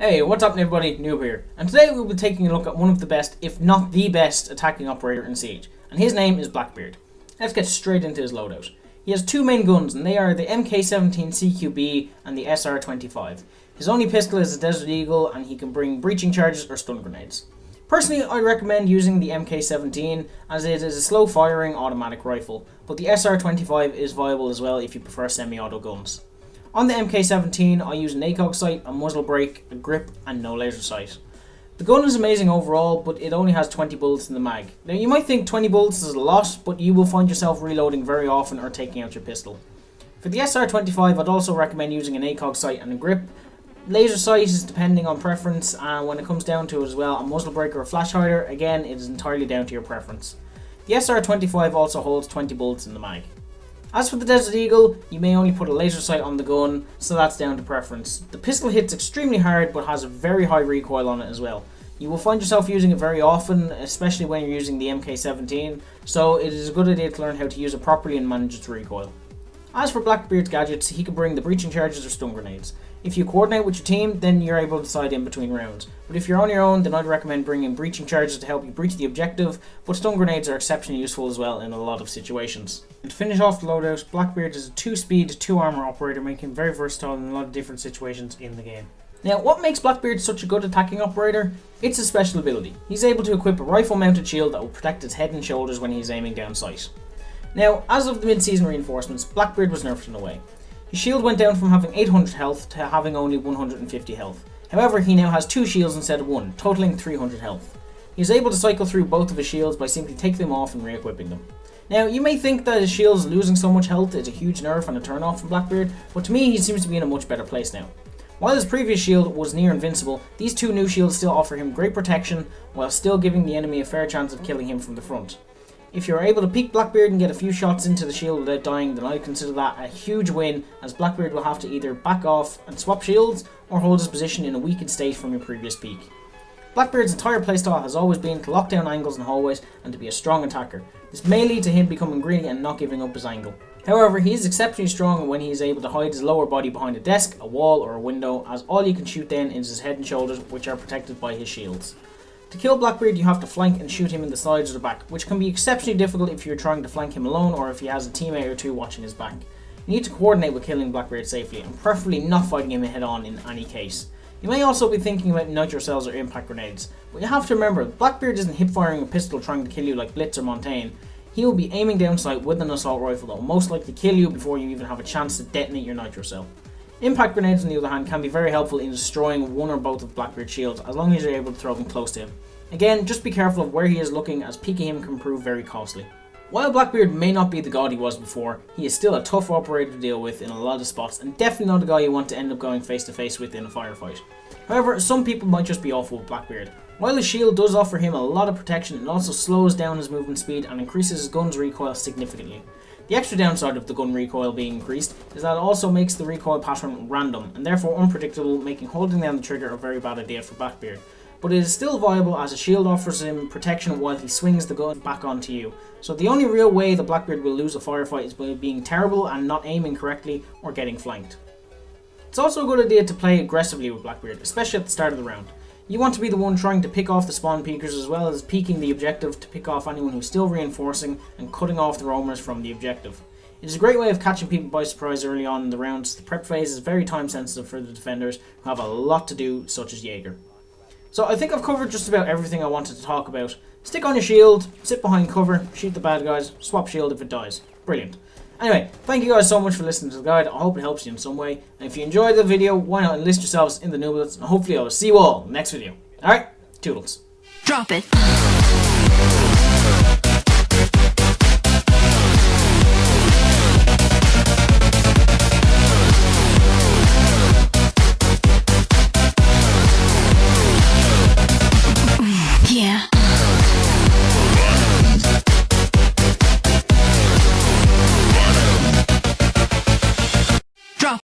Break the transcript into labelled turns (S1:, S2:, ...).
S1: Hey, what's up everybody, Noob here, and today we'll be taking a look at one of the best, if not the best, attacking operator in Siege, and his name is Blackbeard. Let's get straight into his loadout. He has two main guns, and they are the MK17 CQB and the SR25. His only pistol is the Desert Eagle, and he can bring breaching charges or stun grenades. Personally, I recommend using the MK17 as it is a slow firing automatic rifle, but the SR25 is viable as well if you prefer semi-auto guns. On the MK17, I use an ACOG sight, a muzzle brake, a grip, and no laser sight. The gun is amazing overall, but it only has 20 bullets in the mag. Now you might think 20 bullets is a lot, but you will find yourself reloading very often or taking out your pistol. For the SR25, I'd also recommend using an ACOG sight and a grip. Laser sight is depending on preference, and when it comes down to it as well, a muzzle brake or a flash hider, again it is entirely down to your preference. The SR25 also holds 20 bullets in the mag. As for the Desert Eagle, you may only put a laser sight on the gun, so that's down to preference. The pistol hits extremely hard but has a very high recoil on it as well. You will find yourself using it very often, especially when you're using the MK17, so it is a good idea to learn how to use it properly and manage its recoil. As for Blackbeard's gadgets, he can bring the breaching charges or stun grenades. If you coordinate with your team, then you're able to decide in between rounds. But if you're on your own, then I'd recommend bringing breaching charges to help you breach the objective, but stun grenades are exceptionally useful as well in a lot of situations. And to finish off the loadout, Blackbeard is a 2-speed, 2-armor operator, making him very versatile in a lot of different situations in the game. Now, what makes Blackbeard such a good attacking operator? It's his special ability. He's able to equip a rifle-mounted shield that will protect his head and shoulders when he's aiming down sight. Now, as of the mid-season reinforcements, Blackbeard was nerfed in a way. His shield went down from having 800 health to having only 150 health. However, he now has 2 shields instead of 1, totaling 300 health. He is able to cycle through both of his shields by simply taking them off and re-equipping them. Now, you may think that his shields losing so much health is a huge nerf and a turn off from Blackbeard, but to me he seems to be in a much better place now. While his previous shield was near invincible, these two new shields still offer him great protection while still giving the enemy a fair chance of killing him from the front. If you're able to peek Blackbeard and get a few shots into the shield without dying, then I'd consider that a huge win, as Blackbeard will have to either back off and swap shields or hold his position in a weakened state from your previous peek. Blackbeard's entire playstyle has always been to lock down angles and hallways and to be a strong attacker. This may lead to him becoming greedy and not giving up his angle. However, he is exceptionally strong when he is able to hide his lower body behind a desk, a wall or a window, as all you can shoot then is his head and shoulders, which are protected by his shields. To kill Blackbeard, you have to flank and shoot him in the sides or the back, which can be exceptionally difficult if you're trying to flank him alone or if he has a teammate or two watching his back. You need to coordinate with killing Blackbeard safely, and preferably not fighting him head on in any case. You may also be thinking about nitro cells or impact grenades, but you have to remember, Blackbeard isn't hip firing a pistol trying to kill you like Blitz or Montaigne. He will be aiming down sight with an assault rifle that will most likely kill you before you even have a chance to detonate your nitro cell. Impact grenades, on the other hand, can be very helpful in destroying one or both of Blackbeard's shields as long as you're able to throw them close to him. Again, just be careful of where he is looking, as peeking him can prove very costly. While Blackbeard may not be the god he was before, he is still a tough operator to deal with in a lot of spots, and definitely not a guy you want to end up going face to face with in a firefight. However, some people might just be awful with Blackbeard. While his shield does offer him a lot of protection, it also slows down his movement speed and increases his gun's recoil significantly. The extra downside of the gun recoil being increased is that it also makes the recoil pattern random and therefore unpredictable, making holding down the trigger a very bad idea for Blackbeard. But it is still viable as a shield offers him protection while he swings the gun back onto you. So the only real way that Blackbeard will lose a firefight is by being terrible and not aiming correctly or getting flanked. It's also a good idea to play aggressively with Blackbeard, especially at the start of the round. You want to be the one trying to pick off the spawn peekers as well as peeking the objective to pick off anyone who's still reinforcing and cutting off the roamers from the objective. It is a great way of catching people by surprise early on in the rounds. The prep phase is very time sensitive for the defenders who have a lot to do, such as Jaeger. So I think I've covered just about everything I wanted to talk about. Stick on your shield, sit behind cover, shoot the bad guys, swap shield if it dies. Brilliant. Anyway, thank you guys so much for listening to the guide. I hope it helps you in some way. And if you enjoyed the video, why not enlist yourselves in the nooblets, and hopefully I will see you all in the next video. Alright, toodles.
S2: Drop it.